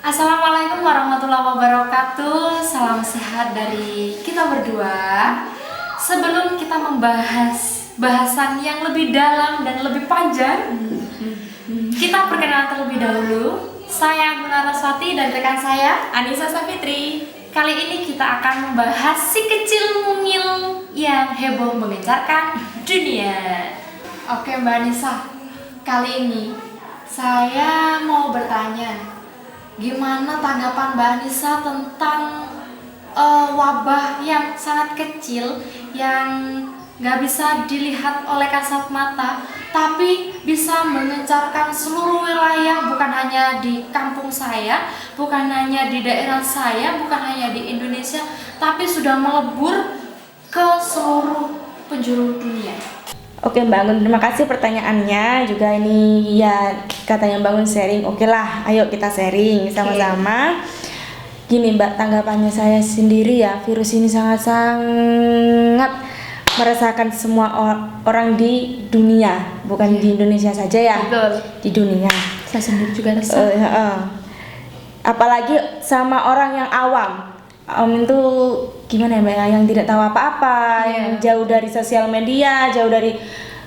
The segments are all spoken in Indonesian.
Assalamualaikum warahmatullahi wabarakatuh. Salam sehat dari kita berdua. Sebelum kita membahas bahasan yang lebih dalam dan lebih panjang, kita perkenalan terlebih dahulu. Saya Guna Raswati dan rekan saya Anissa Safitri. Kali ini kita akan membahas si kecil mungil yang heboh mengejarkan dunia. Oke Mbak Anissa, kali ini saya mau bertanya, gimana tanggapan Mbak Anissa tentang wabah yang sangat kecil yang nggak bisa dilihat oleh kasat mata, tapi bisa mengencarkan seluruh wilayah, bukan hanya di kampung saya, bukan hanya di daerah saya, bukan hanya di Indonesia, tapi sudah melebur ke seluruh penjuru dunia. Oke Mbak Anggun, terima kasih pertanyaannya. Juga ini ya katanya Mbak Anggun sharing. Oke lah, ayo kita sharing sama-sama. Gini Mbak, tanggapannya saya sendiri ya, virus ini sangat-sangat meresahkan semua orang di dunia, bukan di Indonesia saja ya. Betul. Di dunia. Saya sendiri juga resah. Apalagi sama orang yang awam. Itu gimana ya Mbak ya, yang tidak tahu apa-apa, yang jauh dari sosial media, jauh dari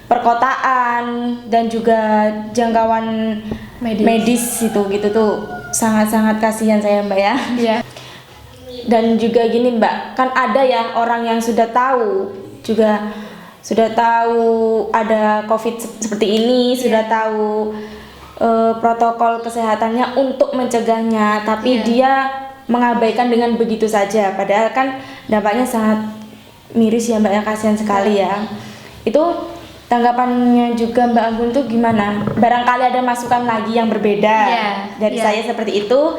perkotaan dan juga jangkauan medis itu gitu tuh sangat-sangat kasihan saya Mbak ya. Iya. Dan juga gini Mbak, kan ada ya orang yang sudah tahu ada COVID seperti ini, sudah tahu protokol kesehatannya untuk mencegahnya, tapi dia mengabaikan dengan begitu saja, padahal kan dampaknya sangat miris ya Mbak ya, kasihan sekali ya. Itu tanggapannya juga Mbak Anggun tuh gimana? Barangkali ada masukan lagi yang berbeda dari saya seperti itu.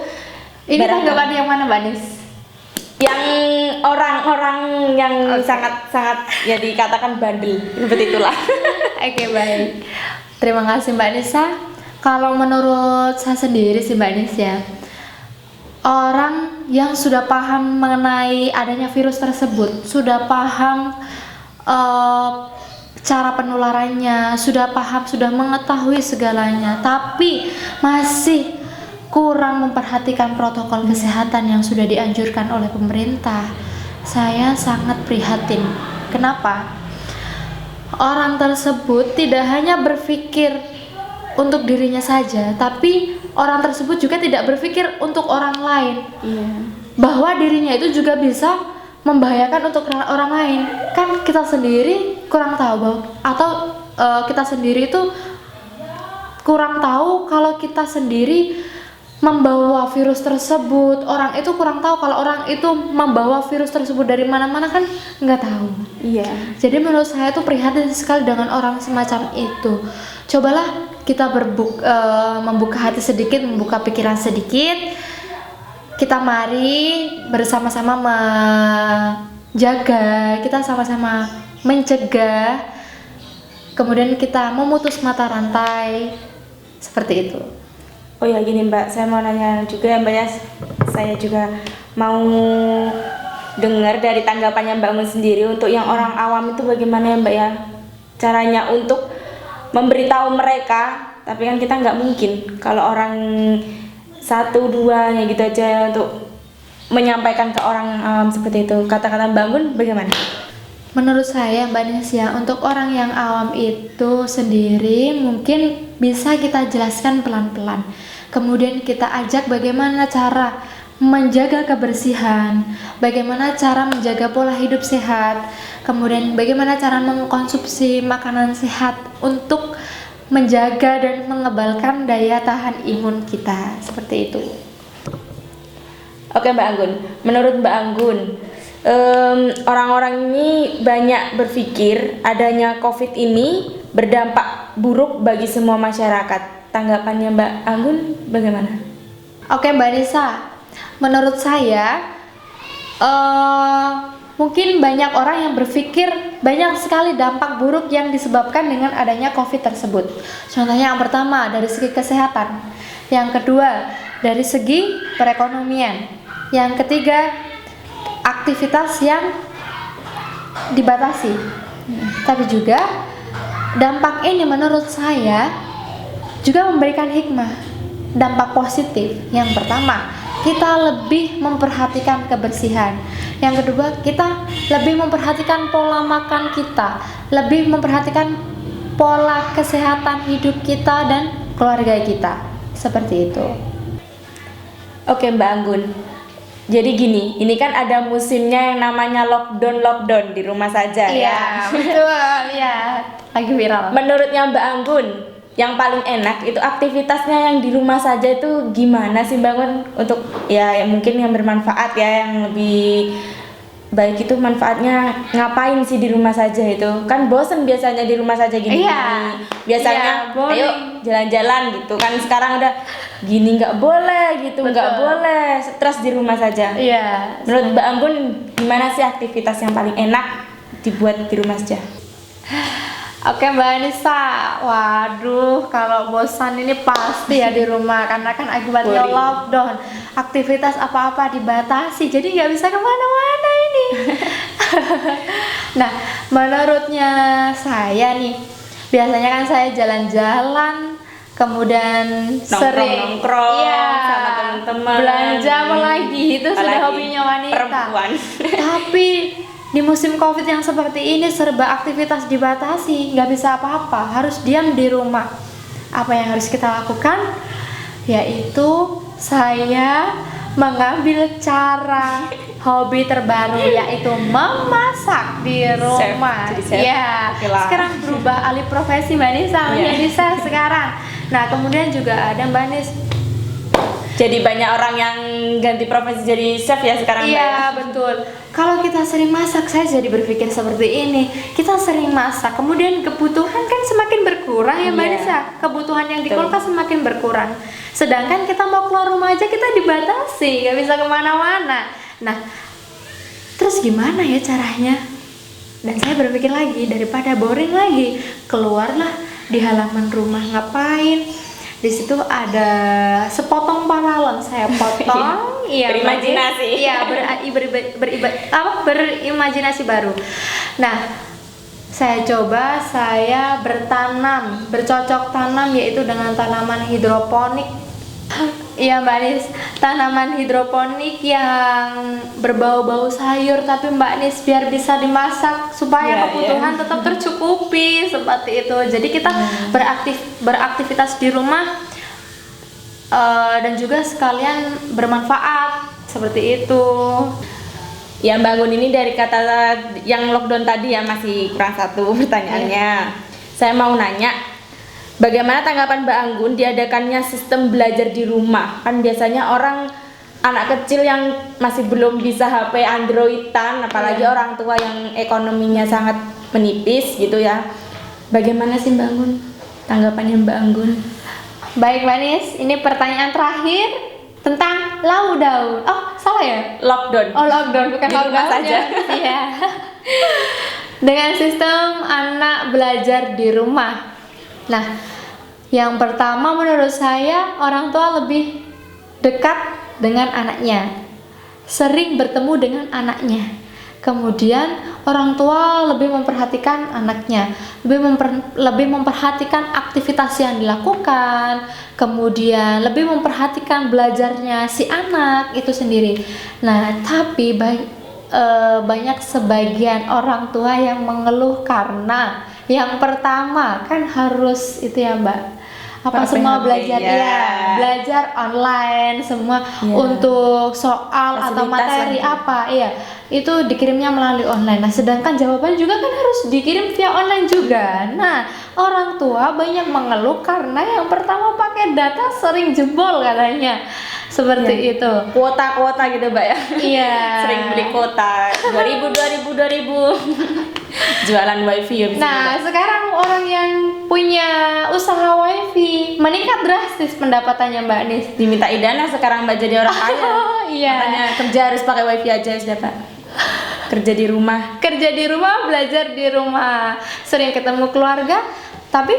Ini tanggapan yang mana Mbak Nis? Yang orang-orang yang sangat-sangat ya dikatakan bandel, seperti itulah. Oke, baik. Terima kasih Mbak Nisa. Kalau menurut saya sendiri sih Mbak Nis ya, orang yang sudah paham mengenai adanya virus tersebut, sudah paham cara penularannya, sudah paham, sudah mengetahui segalanya, tapi masih kurang memperhatikan protokol kesehatan yang sudah dianjurkan oleh pemerintah, saya sangat prihatin. Kenapa? Orang tersebut tidak hanya berpikir untuk dirinya saja, tapi orang tersebut juga tidak berpikir untuk orang lain. Bahwa dirinya itu juga bisa membahayakan untuk orang lain. Kan kita sendiri kurang tahu kita sendiri itu kurang tahu kalau kita sendiri membawa virus tersebut. Orang itu kurang tahu kalau orang itu membawa virus tersebut dari mana-mana, kan nggak tahu. Iya. Jadi menurut saya itu prihatin sekali dengan orang semacam itu. Cobalah kita membuka hati sedikit, membuka pikiran sedikit. Kita mari bersama-sama menjaga, kita sama-sama mencegah, kemudian kita memutus mata rantai, seperti itu. Oh ya gini Mbak, saya mau nanya juga ya Mbak ya, saya juga mau dengar dari tanggapannya Mbak Anggun sendiri untuk yang orang awam itu bagaimana ya Mbak ya, caranya untuk memberitahu mereka, tapi kan kita nggak mungkin kalau orang satu dua ya gitu aja untuk menyampaikan ke orang yang awam seperti itu. Kata-kata Mbak Anggun bagaimana? Menurut saya Mbak Nesya, untuk orang yang awam itu sendiri mungkin bisa kita jelaskan pelan-pelan. Kemudian kita ajak bagaimana cara menjaga kebersihan, bagaimana cara menjaga pola hidup sehat, kemudian bagaimana cara mengkonsumsi makanan sehat untuk menjaga dan mengebalkan daya tahan imun kita, seperti itu. Oke Mbak Anggun, menurut Mbak Anggun, orang-orang ini banyak berpikir adanya COVID ini berdampak buruk bagi semua masyarakat. Tanggapannya Mbak Anggun bagaimana? Oke Mbak Nisa, menurut saya mungkin banyak orang yang berpikir banyak sekali dampak buruk yang disebabkan dengan adanya COVID tersebut. Contohnya yang pertama dari segi kesehatan, yang kedua dari segi perekonomian, yang ketiga aktivitas yang dibatasi. Tapi juga dampak ini menurut saya juga memberikan hikmah. dampak positif. Yang pertama, kita lebih memperhatikan kebersihan. Yang kedua, kita lebih memperhatikan pola makan kita, lebih memperhatikan pola kesehatan hidup kita dan keluarga kita. Seperti itu. Oke Mbak Anggun. Jadi gini, ini kan ada musimnya yang namanya lockdown di rumah saja ya. Betul, ya. Lagi viral. Menurutnya Mbak Anggun, yang paling enak itu aktivitasnya yang di rumah saja itu gimana sih Mbak Anggun? Untuk ya mungkin yang bermanfaat ya, yang lebih baik itu manfaatnya ngapain sih di rumah saja itu? Kan bosen biasanya di rumah saja gini. Iya. Biasanya Iya, ayo jalan-jalan gitu kan, sekarang udah gini nggak boleh gitu, nggak boleh stres di rumah saja. Iya. Menurut Mbak Anggun gimana sih aktivitas yang paling enak dibuat di rumah saja? Oke Mbak Anissa, waduh kalau bosan ini pasti ya di rumah karena kan akibatnya Boring. lockdown, aktivitas apa-apa dibatasi, jadi nggak bisa kemana-mana ini. Nah, menurutnya saya nih, biasanya kan saya jalan-jalan, kemudian sering Nongkrong iya, sama teman-teman, belanja apalagi itu sudah Apalagi hobinya wanita. perempuan. Tapi di musim COVID yang seperti ini serba aktivitas dibatasi, nggak bisa apa-apa, harus diam di rumah. Apa yang harus kita lakukan? Yaitu saya mengambil cara hobi terbaru, yaitu memasak di rumah. Jadi chef. Ya, Oke lah. sekarang berubah alih profesi Mbak Nisa Iya. menjadi chef sekarang. Nah, kemudian juga ada Mbak Nis. Jadi banyak orang yang ganti profesi jadi chef ya sekarang Mbak ya? Iya betul. Kalau kita sering masak, saya jadi berpikir seperti ini. Kita sering masak, kemudian kebutuhan kan semakin berkurang ya Mbak Iya. Nisa. Kebutuhan yang di Betul. kulkas semakin berkurang. Sedangkan kita mau keluar rumah aja kita dibatasi, nggak bisa kemana-mana. Nah, terus gimana ya caranya? Dan saya berpikir lagi, daripada boring lagi, keluarlah di halaman rumah ngapain? Di situ ada sepotong paralon, saya potong, iya, Berimajinasi. iya, berimajinasi baru. Nah, saya coba, saya bercocok tanam, yaitu dengan tanaman hidroponik. Iya Mbak Nis, tanaman hidroponik yang berbau-bau sayur, tapi Mbak Nis biar bisa dimasak supaya Iya, kebutuhan tetap tercukupi seperti itu. Jadi kita beraktivitas di rumah dan juga sekalian bermanfaat seperti itu. Ya Mbak Anggun, ini dari kata yang lockdown tadi ya masih kurang satu pertanyaannya. Saya mau nanya, bagaimana tanggapan Mbak Anggun diadakannya sistem belajar di rumah? Kan biasanya orang anak kecil yang masih belum bisa HP Androidan, apalagi orang tua yang ekonominya sangat menipis gitu ya. Bagaimana sih Mbak Anggun? Tanggapannya Mbak Anggun? Baik Mbak Nis, ini pertanyaan terakhir tentang lockdown. Oh salah ya? Lockdown. Oh lockdown, bukan Di rumah lockdown saja. Iya. Dengan sistem anak belajar di rumah. Nah, yang pertama menurut saya orang tua lebih dekat dengan anaknya, sering bertemu dengan anaknya. Kemudian orang tua lebih memperhatikan anaknya, lebih memperhatikan aktivitas yang dilakukan, kemudian lebih memperhatikan belajarnya si anak itu sendiri. Nah, tapi banyak sebagian orang tua yang mengeluh karena yang pertama kan harus itu ya Mbak, apa semua PHP, belajar ya. ya, belajar online semua Ya. untuk soal atau Fasilitas materi lah. apa, iya itu dikirimnya melalui online. Nah, sedangkan jawaban juga kan harus dikirim via online juga. Nah, orang tua banyak mengeluh karena yang pertama pakai data sering jebol katanya, seperti itu. Kuota gitu Mbak ya? Iya. Sering beli kuota 2000 jualan wifi ya bisa Nah, juga. sekarang orang yang punya usaha wifi meningkat drastis pendapatannya Mbak Nis. Diminta idana sekarang Mbak jadi orang kaya. Iya. Makanya kerja harus pakai wifi aja sudah Pak. Kerja di rumah. Kerja di rumah, belajar di rumah, sering ketemu keluarga, tapi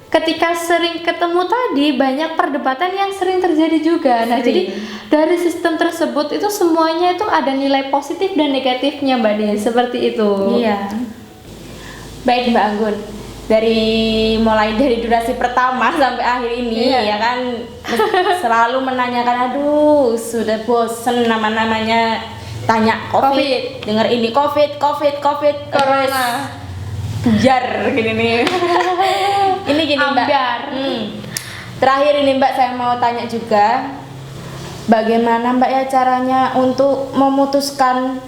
ketika sering ketemu tadi banyak perdebatan yang sering terjadi juga. Nah, Sering. jadi dari sistem tersebut itu semuanya itu ada nilai positif dan negatifnya Mbak Nis, seperti itu. Iya. Baik Mbak Anggun. mulai dari durasi pertama sampai akhir ini Iya. ya kan selalu menanyakan, aduh sudah bosen namanya tanya COVID, denger ini COVID Corona. bujar gini nih. Ini gini Mbak. Ambiar. Terakhir ini Mbak, saya mau tanya juga, bagaimana Mbak ya caranya untuk memutuskan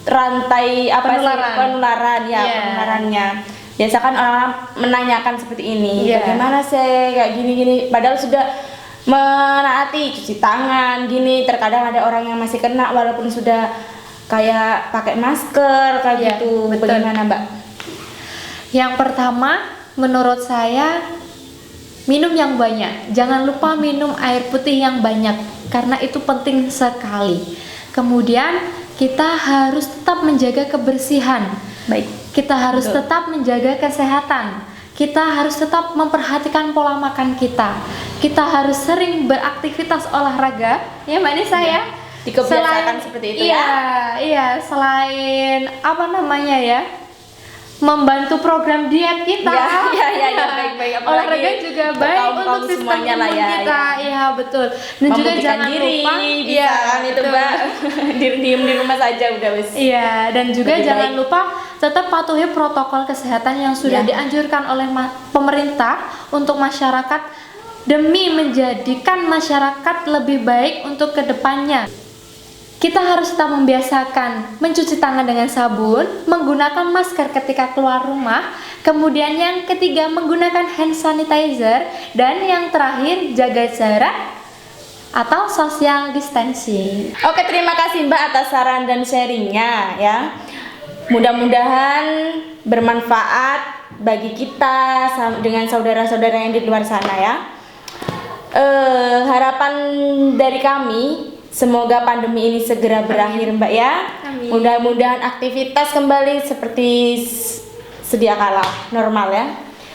rantai penularan ya, Iya. penularannya. Biasa kan orang menanyakan seperti ini, Iya. bagaimana sih kayak gini-gini, padahal sudah menaati cuci tangan gini, terkadang ada orang yang masih kena walaupun sudah kayak pakai masker kayak Iya, gitu. betul. Bagaimana Mbak? Yang pertama, menurut saya minum yang banyak. Jangan lupa minum air putih yang banyak karena itu penting sekali. Kemudian kita harus tetap menjaga kebersihan. Baik. Kita harus Betul. tetap menjaga kesehatan. Kita harus tetap memperhatikan pola makan kita. Kita harus sering beraktivitas olahraga, ya Mbak Nisa ya. Dikebiasakan seperti itu iya, ya. Iya, selain apa namanya ya? Membantu program diet kita. Ya, baik. Apalagi Olahraga juga baik kaum-kaum untuk sistem semuanya lah imun ya, kita. Iya, betul. Dan juga Membuktikan jangan diri, lupa bisa kan itu betul. Mbak. Diem di rumah saja udah wis. Iya, dan juga Lebih jangan baik. lupa tetap patuhi protokol kesehatan yang sudah Ya. dianjurkan oleh pemerintah untuk masyarakat demi menjadikan masyarakat lebih baik untuk kedepannya. Kita harus tetap membiasakan mencuci tangan dengan sabun, menggunakan masker ketika keluar rumah, kemudian yang ketiga menggunakan hand sanitizer, dan yang terakhir jaga jarak atau social distancing. Oke, terima kasih Mbak atas saran dan sharingnya ya. Mudah-mudahan bermanfaat bagi kita dengan saudara-saudara yang di luar sana ya. Harapan dari kami, semoga pandemi ini segera berakhir Mbak ya. Amin. Mudah-mudahan aktivitas kembali seperti sedia kala normal ya.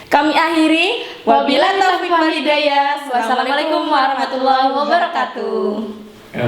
Kami akhiri, wabillahi taufiq wal hidayah. Wassalamualaikum warahmatullahi wabarakatuh.